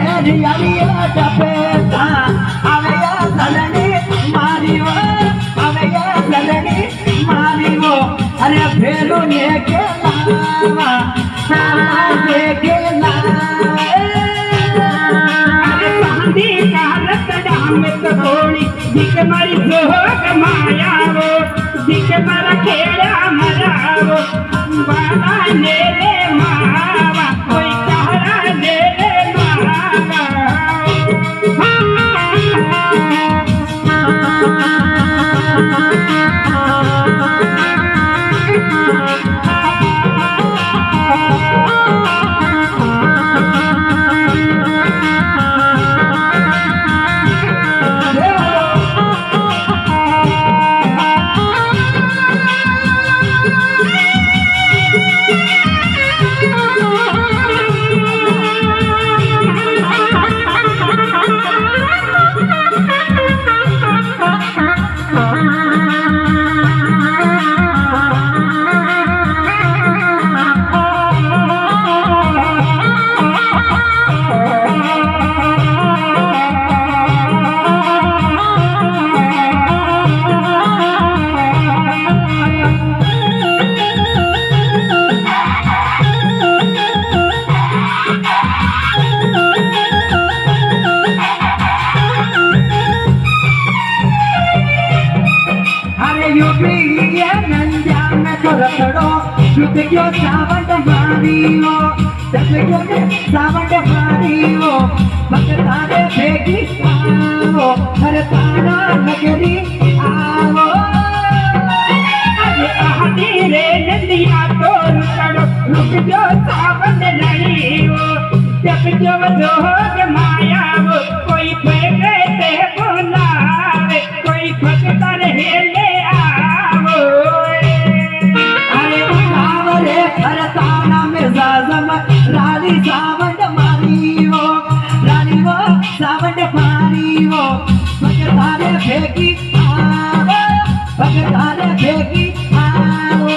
हरिया डपेता अवया सलनी Mario अवया सलनी Mario अरे फेरू ने के लावा साला दे के लावा अरे चांदी का रतड़ा में तो थोड़ी दिख मारी जोग माया वो दिख मारा खेड़ा मरा वो बाला ने रे मावा कोई कहरा ने Yo saban de Mario, te yo saban de Mario, bacatane begi आओ, हर ताना नगरी आओ, अरे आने रे नदिया तो रुक जो सावन लड़ियो, जब जो जोग माया वो कोई फेंके ते बुलावे, कोई फटता रहे ले आओ, अरे ताना में जाजम रानी सावंड मारियो सावंड मारियो भगताने भेगी आओ भगताने भेगी आओ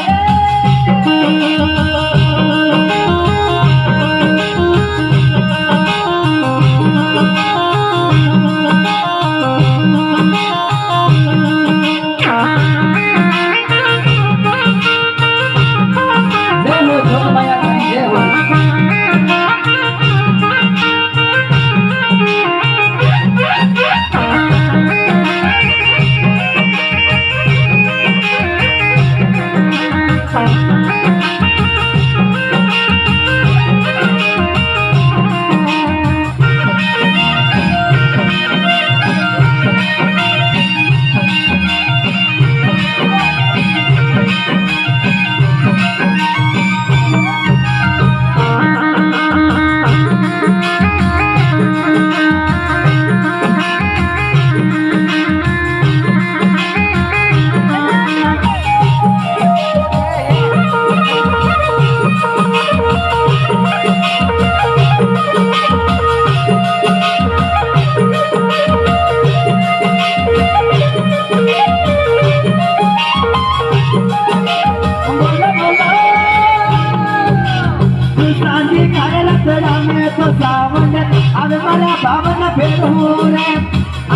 बावन फेरू रे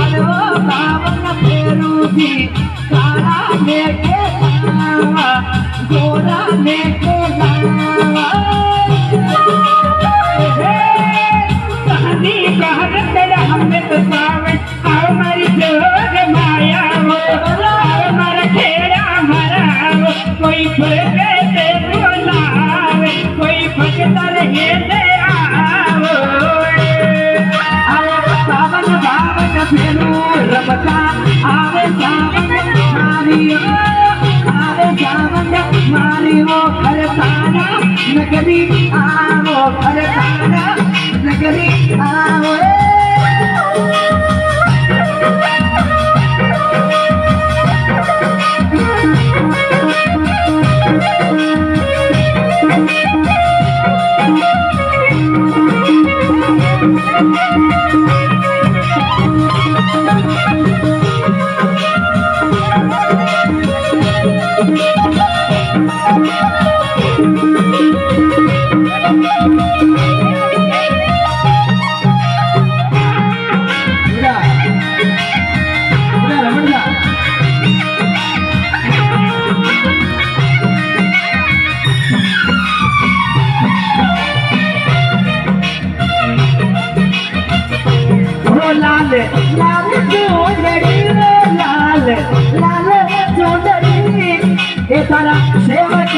अरे वो बावन फेरू थी काला लेके लावा गोरा लेके लावा चांदी कहर तेरा हमें तो सावन हमारी जोग माया वो हमारा खेड़ा मरा वो कोई फेंके ते बुलावे कोई फटता रहे ले फेरू रमता आवे सावन मारियो खरताना नगरी आओ खरताना नगरी आओ हो लाल लाल चोंदड़ी लाल लाल चोंदड़ी ये तारा सेवक